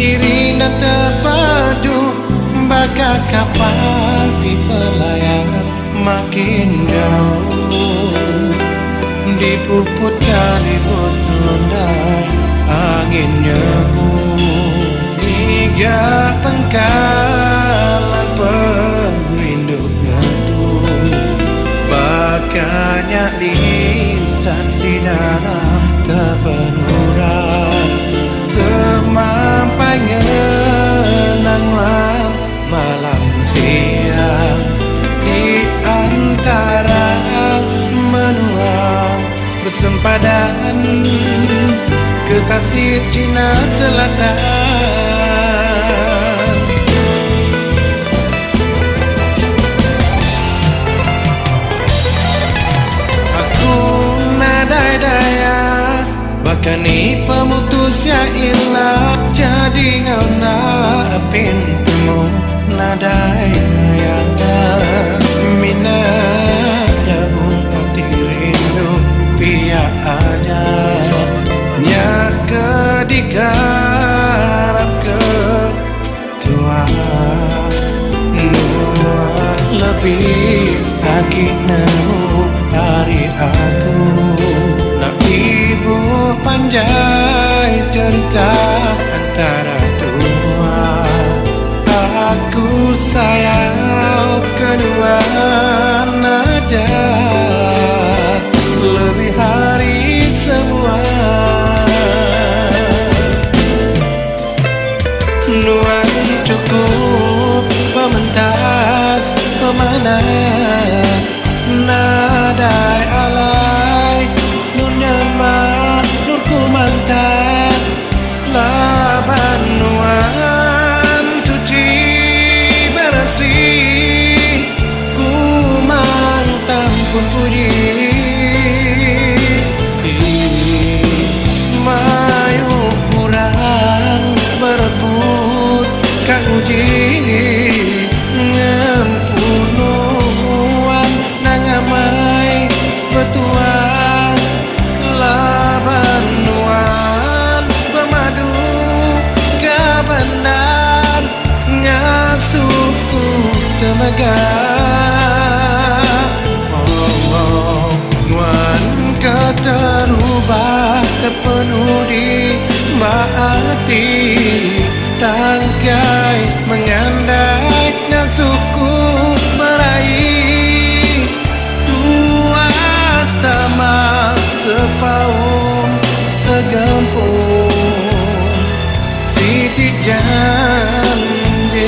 diri dan terpadu bagai kapal di pelayar makin jauh. Dipuput kalibut londai angin nyebur hingga pengkalan perinduk ngetung. Bakanya lintang di dalam kebenuran semampai ngenanglah malam siang di antara menua bersempadan ke tasir Cina Selatan. Aku nadai daya bakani pemutus ya ilah jadi ngana pintumu nadai daya minatnya bung rindu pihak aja nya kedigarap ke tua nuan lebih lagi nemu hari aku nak ibu panjai cerita antara tua aku sayang kedua nada lebih hari semua. Nuan cukup pementas pemana nadai alai nur nyaman nur kumantan laban nuan cuci bersih kumantan pun puji mayu kurang berebut kang uji ngempunuan nangamai betuan laban nuan pemadu kabandan ngasuku temegah. Nuan keterubah terpenuh di hati tangkai mengandai ngasuku meraih dua sama sepaum segempur Siti Jandi.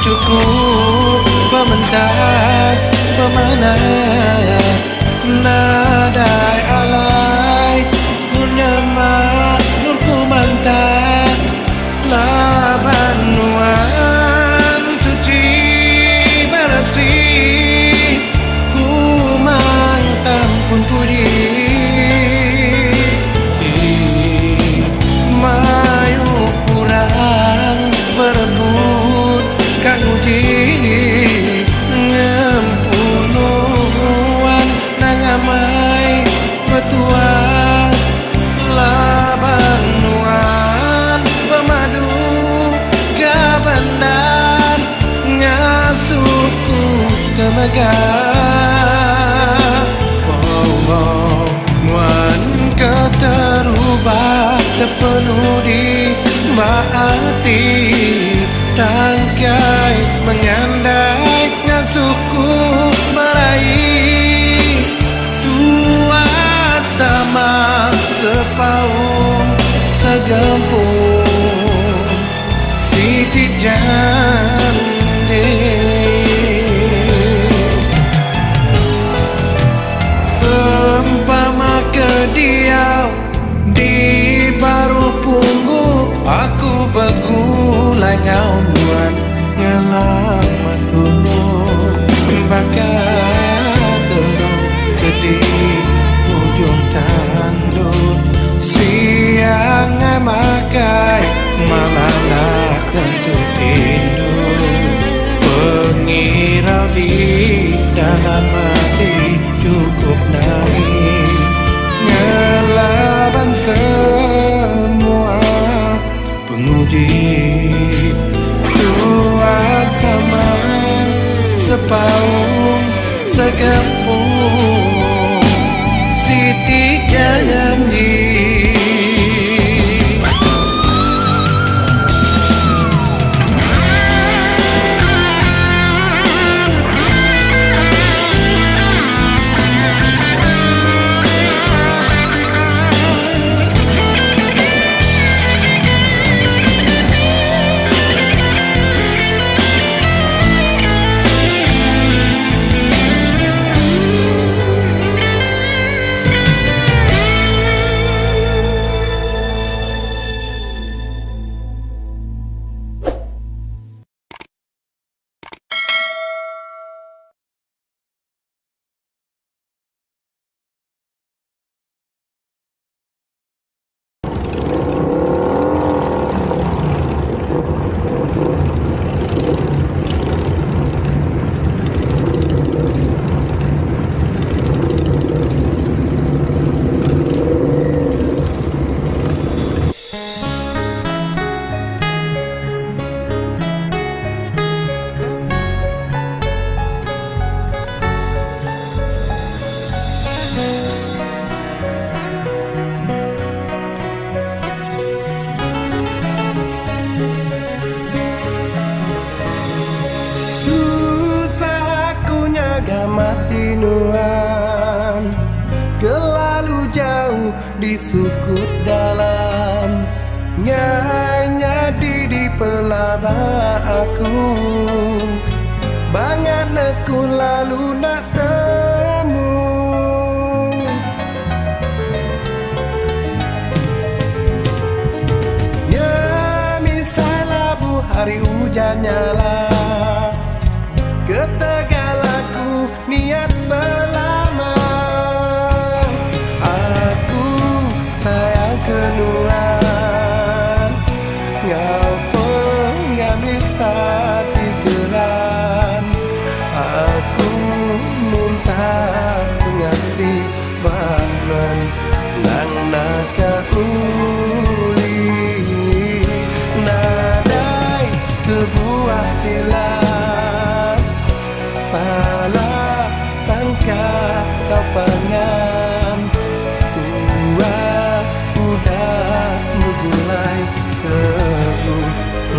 Cukup pementas pemana nadai alai nur nyaman nur kumantan laban nuan cuci bersih kumantan pun puji mayu kurang berebut kang uji ngempunuan nangamai betuan laban nuan pemadu kabandan ngasuku temegah. Nuan keterubah terpenuh di hati tangkai mengandai ngasuku meraih dua sama sepaum segempur Siti Jandi. diam di baru punggu aku begulai ngauan ngelang matulung bakal gelung gede ujung tanduk siang makai malah tentu tindu pengirau di dalam hati cukup nangis ngelaban semua penguji dua sama sepaung segempung Siti Janji. Mati nuan kelalu jauh di sukut dalam nyanya di pelaba aku banget aku lalu nak temu ya misalnya bu hari hujan nyala ketegalaku niat melamar aku sayang kenuan ngau pengamis hati geran aku minta pengasih bahan nang naka uli nadai kebuah silam salah sangka kapangan tua udah mengulai kebu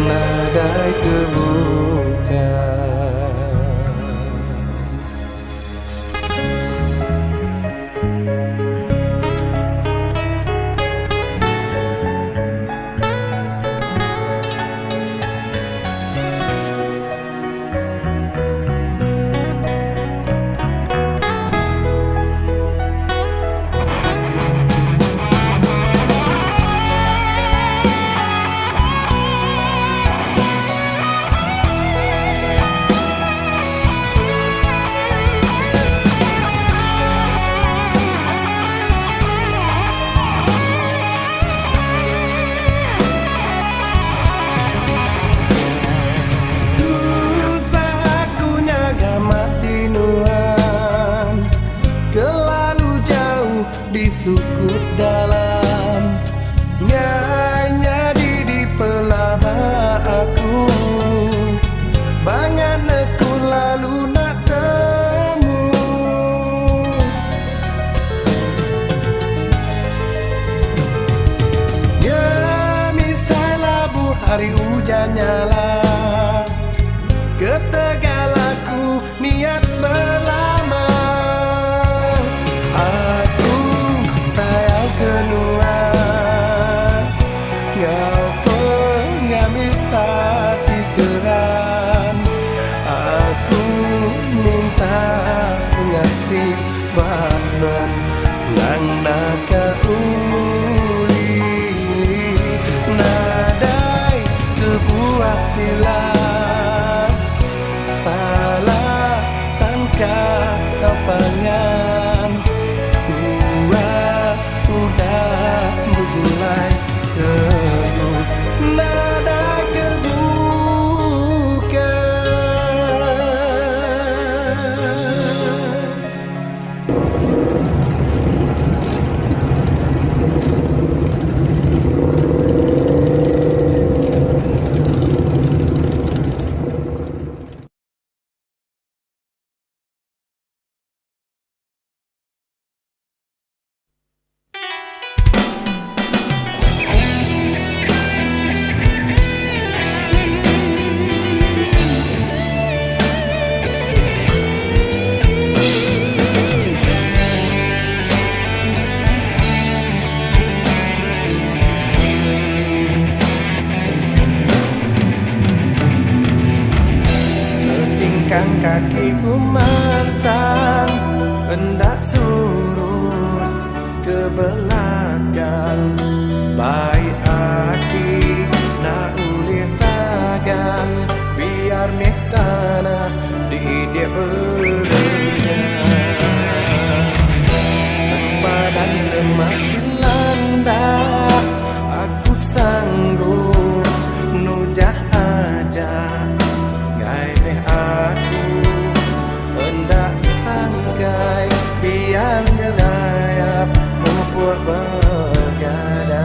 nadai kebuka. Sukut dalam nyanya di pelaba aku banget aku lalu nak temu ya misalnya bu hari hujan nyala ketegalaku niat melamar aku sayang kenuan ngau pengamis hati geran aku minta pengasih bahan nang naka uli nadai kebuah silang salah sangka kepangan tua udah mulai teguh nada kebuka. Sesingkang kakiku mansang hendak surut ke belakang baik hati nak ulih tagang biar meh tanah di dia berdengar sempadan semakin landa aku sanggup nujah aja ngai deh aku hendak sangkai biar ngelayap membuat begadai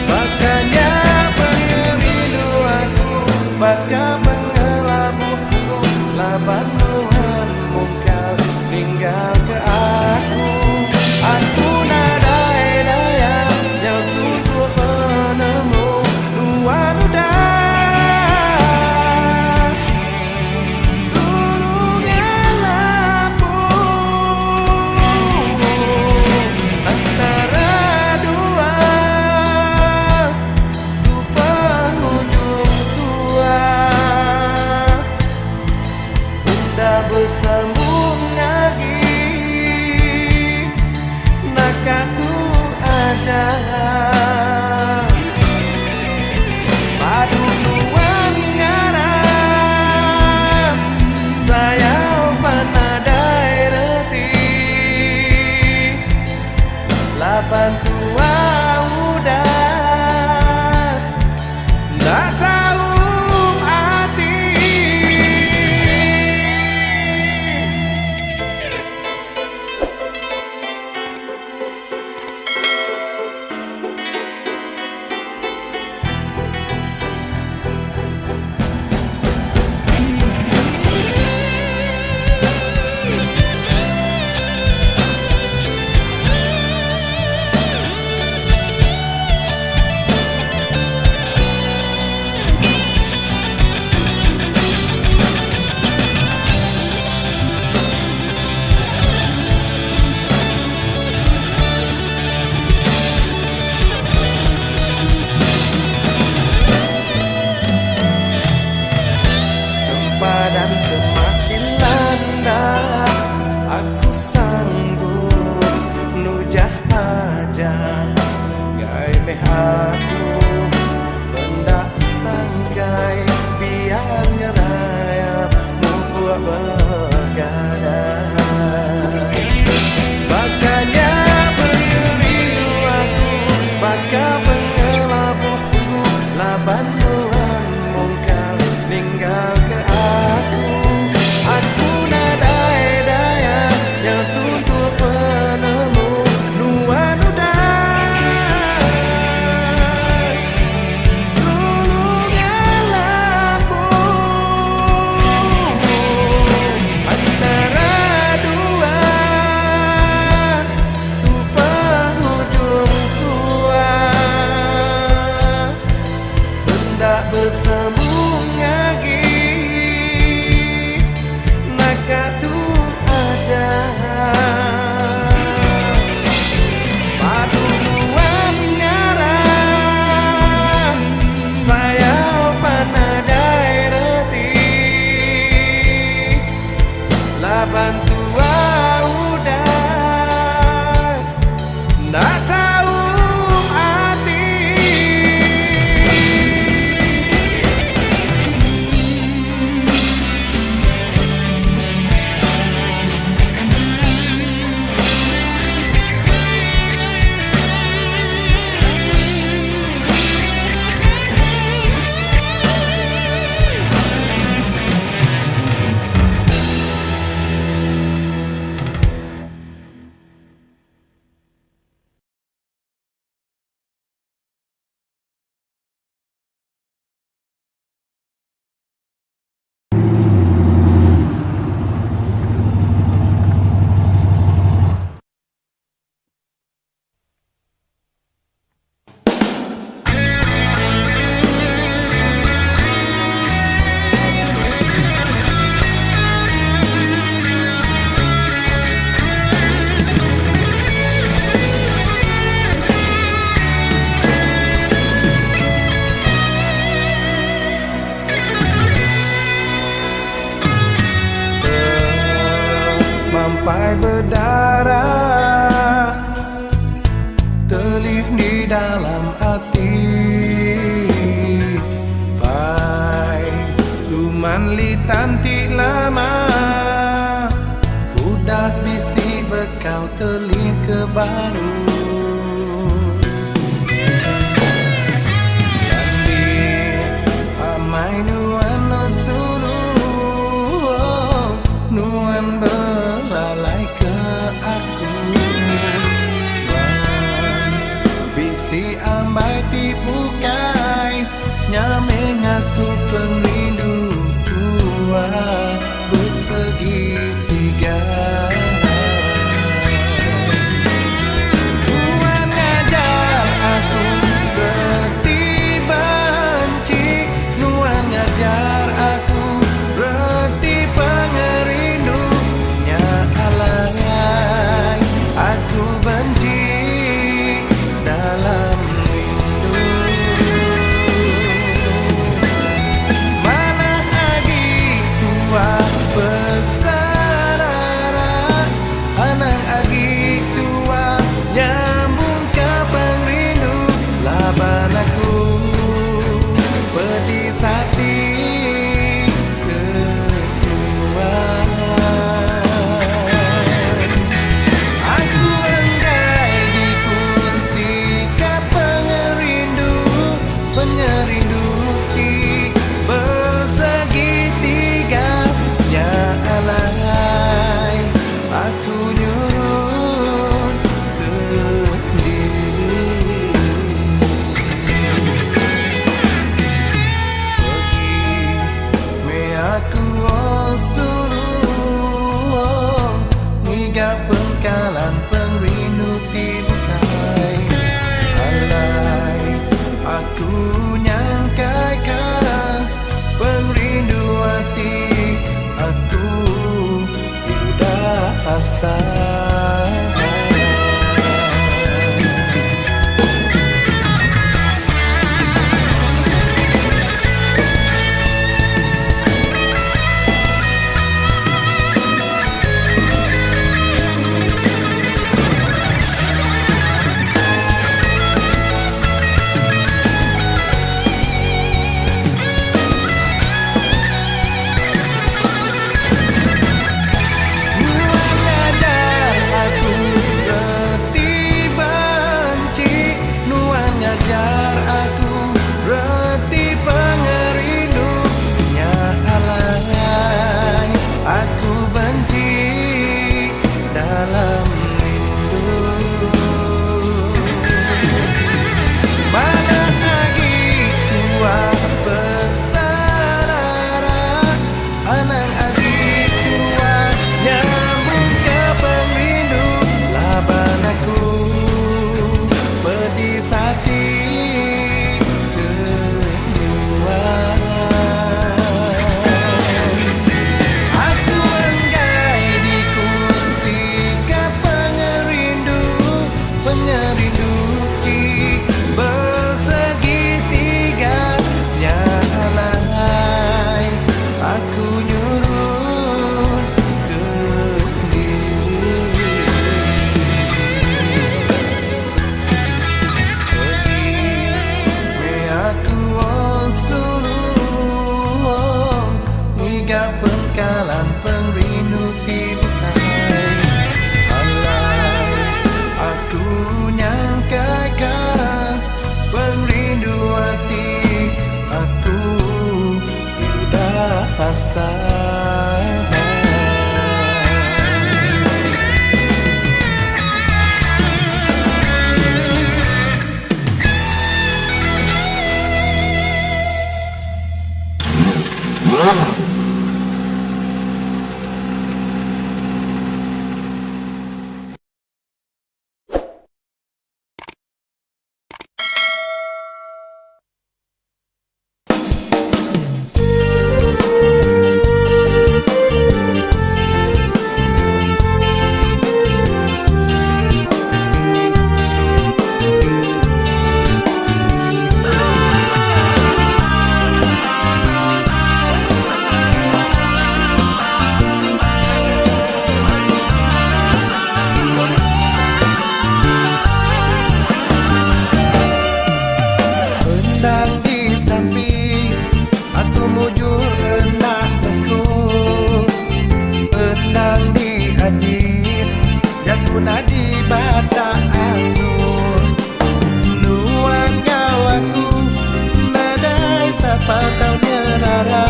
makanya pengerindu aku baka mengelabuhku laban Tuhan muka tinggal ke aku nadai daya yang sungguh penemu luar udah dulu ngelabuh kau telih ke baru. Amai nuan no sulu, nuan belalai ke aku. Nuan bisi ambai tipu kai, nyame ngasuh pengrindu tua bersegitiga. Nuan ngajar aku reti benci, nuan ngajar aku reti pengerindu. Nya alai aku benci dalam rindu. Mana agi tua besarara, anang agi tua nyambung ke pengrindu. Laban aku pedih sati kedua. Aku enggai dikunci ke pengerindu, pengerindu ki bersegitiga. Ya alai aku nyuruh di bata asur. Nuan nyawaku nadai sapa tau nyerara,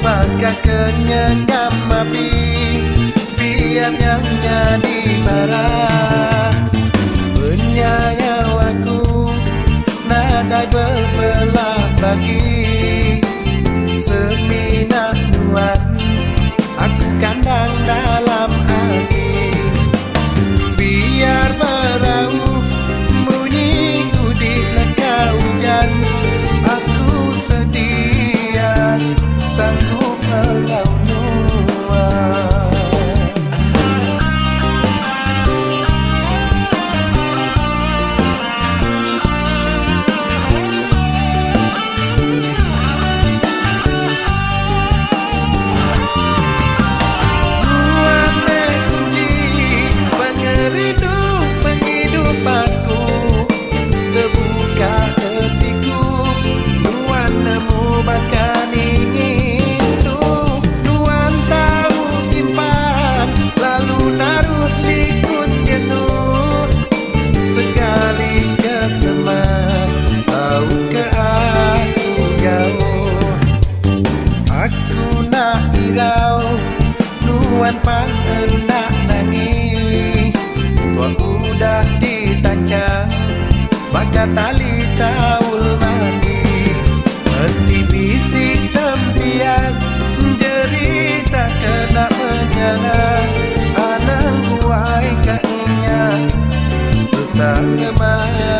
maka kenyangam api biar nyanya di barah. Penyayawaku nadai berbelah bagi, seminat nuan aku kandang dalam hati. Biar berau bunyi di leka hujan, aku sedia sanggup engkau nuan. Nuan pan hendak nangis, wah udah ditancap maka tali taul mati. Henti bisik tempias jerita kena menyala, anang kuai kainya serta kemana.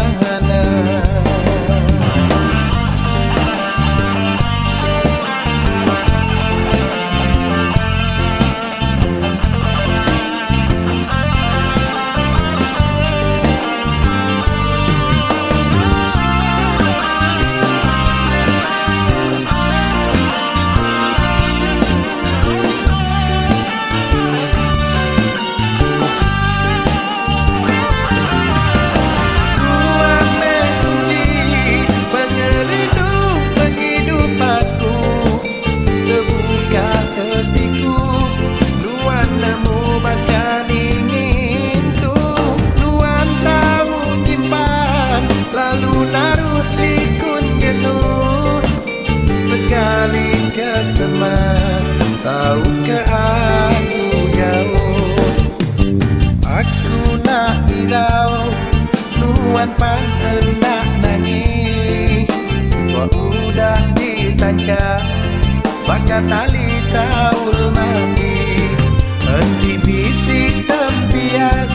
Tahu ke aku jauh, aku nak hirau, nuan pan hendak nangis, wah udah ditancap maka tali taul mati. Henti bisik tempias